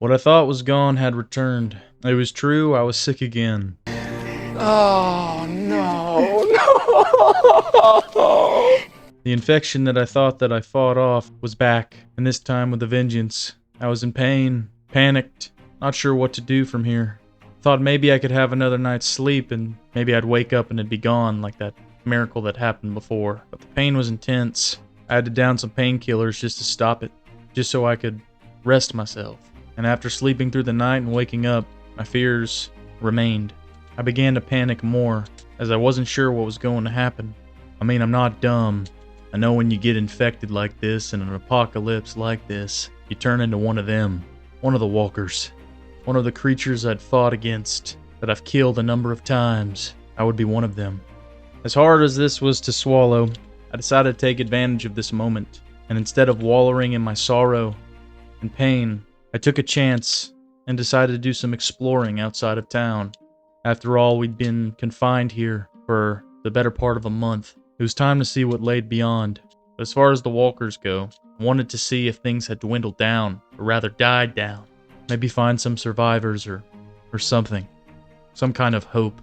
What I thought was gone had returned. It was true, I was sick again. Oh, no, no. The infection that I thought that I fought off was back, and this time with a vengeance. I was in pain, panicked, not sure what to do from here. Thought maybe I could have another night's sleep and maybe I'd wake up and it'd be gone like that miracle that happened before. But the pain was intense. I had to down some painkillers just to stop it, just so I could rest myself. And after sleeping through the night and waking up, my fears remained. I began to panic more, as I wasn't sure what was going to happen. I mean, I'm not dumb. I know when you get infected like this in an apocalypse like this, you turn into one of them. One of the walkers. One of the creatures I'd fought against, that I've killed a number of times. I would be one of them. As hard as this was to swallow, I decided to take advantage of this moment, and instead of wallowing in my sorrow and pain, I took a chance and decided to do some exploring outside of town. After all, we'd been confined here for the better part of a month. It was time to see what laid beyond. But as far as the walkers go, I wanted to see if things had dwindled down, or rather died down. Maybe find some survivors or something. Some kind of hope.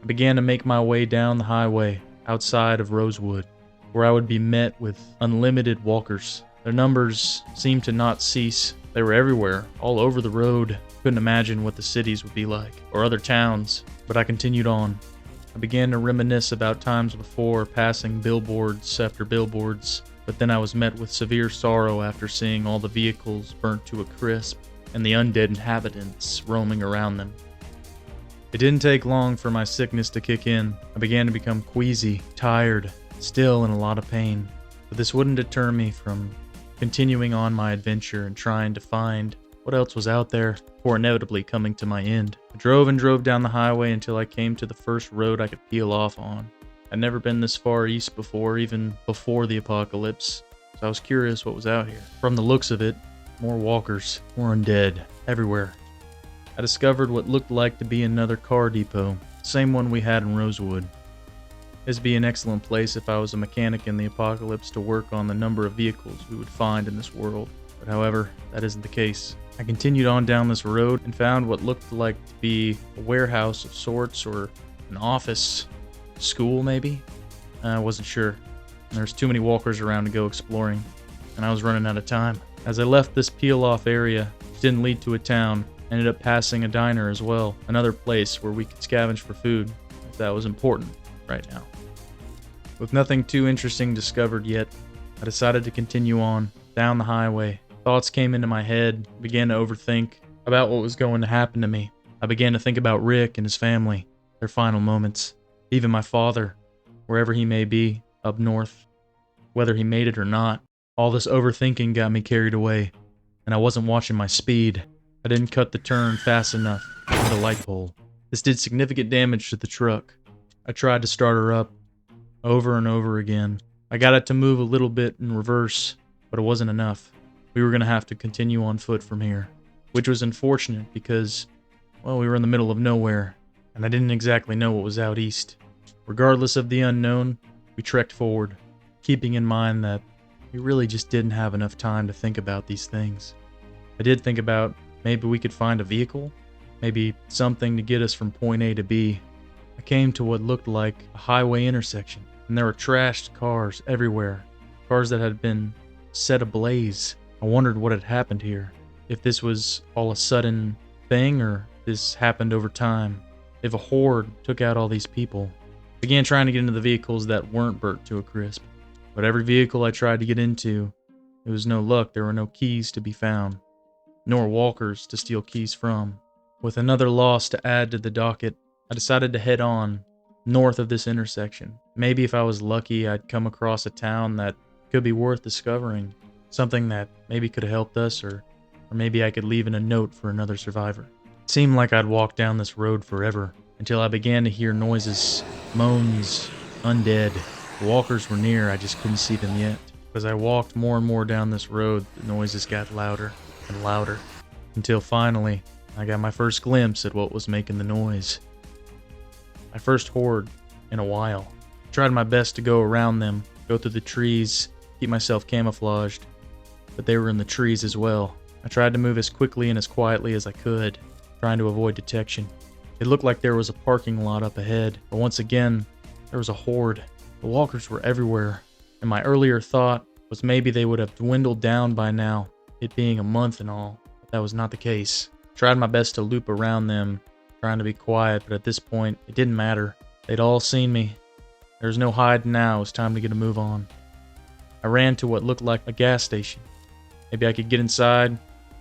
I began to make my way down the highway outside of Rosewood, where I would be met with unlimited walkers. Their numbers seemed to not cease. They were everywhere, all over the road. Couldn't imagine what the cities would be like, or other towns, but I continued on. I began to reminisce about times before, passing billboards after billboards, but then I was met with severe sorrow after seeing all the vehicles burnt to a crisp, and the undead inhabitants roaming around them. It didn't take long for my sickness to kick in. I began to become queasy, tired, still in a lot of pain, but this wouldn't deter me from continuing on my adventure and trying to find what else was out there before inevitably coming to my end. I drove and drove down the highway until I came to the first road I could peel off on. I'd never been this far east before, even before the apocalypse, so I was curious what was out here. From the looks of it, more walkers, more undead, everywhere. I discovered what looked like to be another car depot, same one we had in Rosewood. This would be an excellent place if I was a mechanic in the apocalypse to work on the number of vehicles we would find in this world. But however, that isn't the case. I continued on down this road and found what looked like to be a warehouse of sorts, or an office, school maybe? I wasn't sure. There's too many walkers around to go exploring, and I was running out of time. As I left this peel-off area, which didn't lead to a town, I ended up passing a diner as well, another place where we could scavenge for food, if that was important right now. With nothing too interesting discovered yet, I decided to continue on, down the highway. Thoughts came into my head, began to overthink about what was going to happen to me. I began to think about Rick and his family, their final moments, even my father, wherever he may be, up north, whether he made it or not. All this overthinking got me carried away, and I wasn't watching my speed. I didn't cut the turn fast enough for the light pole. This did significant damage to the truck. I tried to start her up over and over again. I got it to move a little bit in reverse, but it wasn't enough. We were going to have to continue on foot from here, which was unfortunate because, well, we were in the middle of nowhere, and I didn't exactly know what was out east. Regardless of the unknown, we trekked forward, keeping in mind that we really just didn't have enough time to think about these things. I did think about maybe we could find a vehicle, maybe something to get us from point A to B. I came to what looked like a highway intersection, and there were trashed cars everywhere, cars that had been set ablaze. I wondered what had happened here, if this was all a sudden thing or this happened over time, if a horde took out all these people. I began trying to get into the vehicles that weren't burnt to a crisp, but every vehicle I tried to get into, it was no luck. There were no keys to be found, nor walkers to steal keys from. With another loss to add to the docket, I decided to head on north of this intersection. Maybe if I was lucky, I'd come across a town that could be worth discovering. Something that maybe could have helped us, or maybe I could leave in a note for another survivor. It seemed like I'd walked down this road forever, until I began to hear noises, moans, undead. The walkers were near, I just couldn't see them yet. As I walked more and more down this road, the noises got louder and louder, until finally, I got my first glimpse at what was making the noise. My first horde in a while. I tried my best to go around them, go through the trees, keep myself camouflaged, but they were in the trees as well. I tried to move as quickly and as quietly as I could, trying to avoid detection. It looked like there was a parking lot up ahead, but once again, there was a horde. The walkers were everywhere, and my earlier thought was maybe they would have dwindled down by now, it being a month and all. But that was not the case. I tried my best to loop around them, trying to be quiet, but at this point, it didn't matter. They'd all seen me. There was no hiding now. It was time to get a move on. I ran to what looked like a gas station. Maybe I could get inside,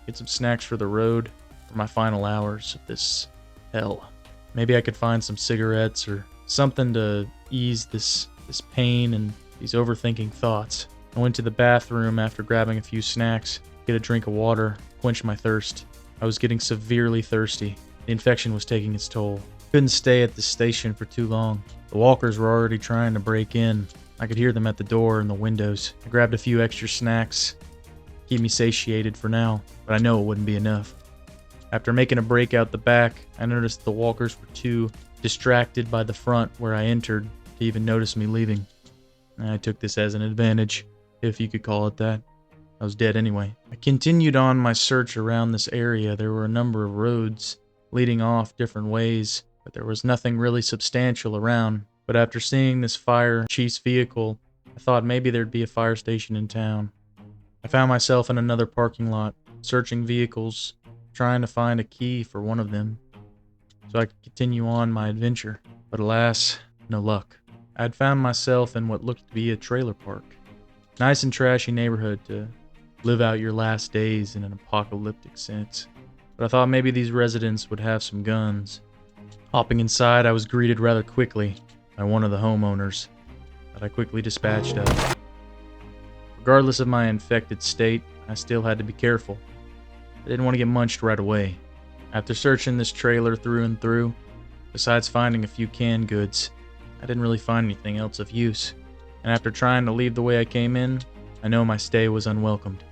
get some snacks for the road, for my final hours of this hell. Maybe I could find some cigarettes or something to ease this pain and these overthinking thoughts. I went to the bathroom after grabbing a few snacks, get a drink of water, quench my thirst. I was getting severely thirsty. The infection was taking its toll. Couldn't stay at the station for too long. The walkers were already trying to break in. I could hear them at the door and the windows. I grabbed a few extra snacks, keep me satiated for now, but I know it wouldn't be enough. After making a break out the back, I noticed the walkers were too distracted by the front where I entered to even notice me leaving. I took this as an advantage, if you could call it that. I was dead anyway. I continued on my search around this area. There were a number of roads leading off different ways, but there was nothing really substantial around. But after seeing this fire chief's vehicle, I thought maybe there'd be a fire station in town. I found myself in another parking lot, searching vehicles, trying to find a key for one of them, so I could continue on my adventure. But alas, no luck. I had found myself in what looked to be a trailer park. Nice and trashy neighborhood to live out your last days in an apocalyptic sense. But I thought maybe these residents would have some guns. Hopping inside, I was greeted rather quickly by one of the homeowners that I quickly dispatched of. Regardless of my infected state, I still had to be careful. I didn't want to get munched right away. After searching this trailer through and through, besides finding a few canned goods, I didn't really find anything else of use. And after trying to leave the way I came in, I know my stay was unwelcomed.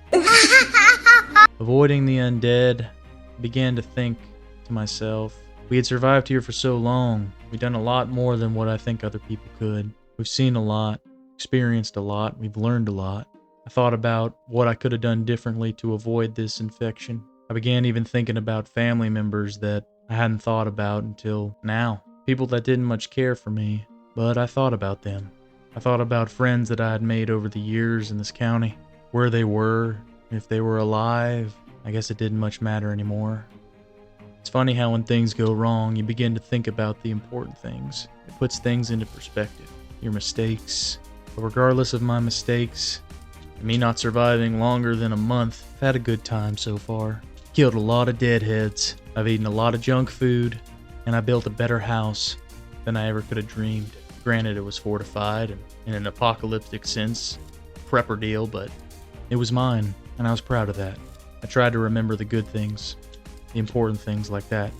Avoiding the undead, I began to think to myself, we had survived here for so long. We've done a lot more than what I think other people could. We've seen a lot, experienced a lot, we've learned a lot. I thought about what I could have done differently to avoid this infection. I began even thinking about family members that I hadn't thought about until now. People that didn't much care for me, but I thought about them. I thought about friends that I had made over the years in this county, where they were, if they were alive. I guess it didn't much matter anymore. It's funny how when things go wrong, you begin to think about the important things. It puts things into perspective. Your mistakes. But regardless of my mistakes, and me not surviving longer than a month, I've had a good time so far. Killed a lot of deadheads. I've eaten a lot of junk food, and I built a better house than I ever could have dreamed. Granted, it was fortified and in an apocalyptic sense, prepper deal, but it was mine, and I was proud of that. I tried to remember the good things, the important things like that.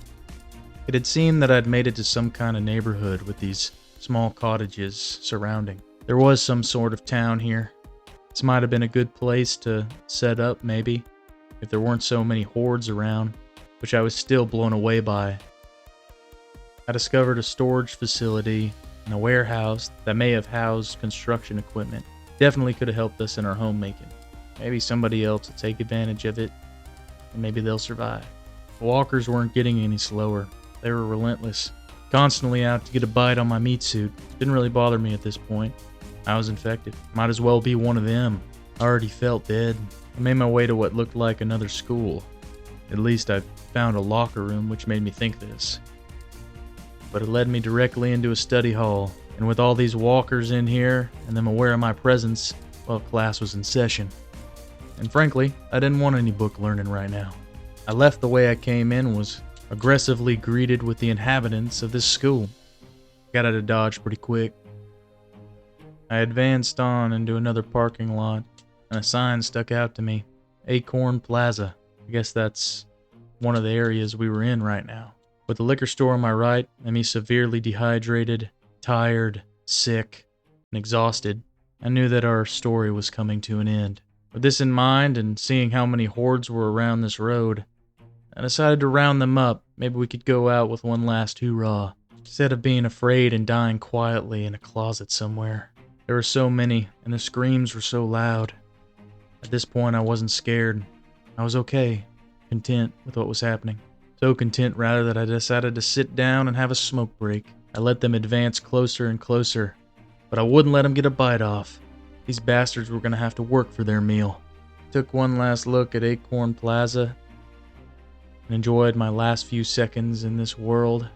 It had seemed that I'd made it to some kind of neighborhood with these small cottages surrounding. There was some sort of town here. This might have been a good place to set up, maybe, if there weren't so many hordes around, which I was still blown away by. I discovered a storage facility and a warehouse that may have housed construction equipment. Definitely could have helped us in our homemaking. Maybe somebody else will take advantage of it, and maybe they'll survive. The walkers weren't getting any slower. They were relentless, constantly out to get a bite on my meat suit. Didn't really bother me at this point. I was infected. Might as well be one of them. I already felt dead. I made my way to what looked like another school. At least I found a locker room, which made me think this. But it led me directly into a study hall. And with all these walkers in here, and them aware of my presence, well, class was in session. And frankly, I didn't want any book learning right now. I left the way I came in, was aggressively greeted with the inhabitants of this school. Got out of Dodge pretty quick. I advanced on into another parking lot, and a sign stuck out to me. Acorn Plaza. I guess that's one of the areas we were in right now. With the liquor store on my right, and me severely dehydrated, tired, sick, and exhausted, I knew that our story was coming to an end. With this in mind, and seeing how many hordes were around this road, I decided to round them up. Maybe we could go out with one last hoorah, instead of being afraid and dying quietly in a closet somewhere. There were so many, and the screams were so loud. At this point, I wasn't scared. I was okay, content with what was happening. So content, rather, that I decided to sit down and have a smoke break. I let them advance closer and closer, but I wouldn't let them get a bite off. These bastards were going to have to work for their meal. Took one last look at Acorn Plaza and enjoyed my last few seconds in this world.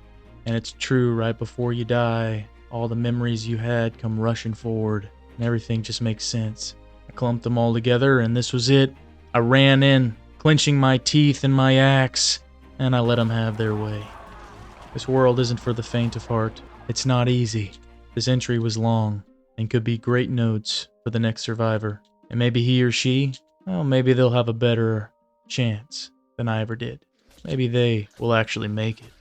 And it's true, right before you die, all the memories you had come rushing forward, and everything just makes sense. I clumped them all together, and this was it. I ran in, clenching my teeth and my axe, and I let them have their way. This world isn't for the faint of heart. It's not easy. This entry was long, and could be great notes for the next survivor. And maybe he or she, well, maybe they'll have a better chance than I ever did. Maybe they will actually make it.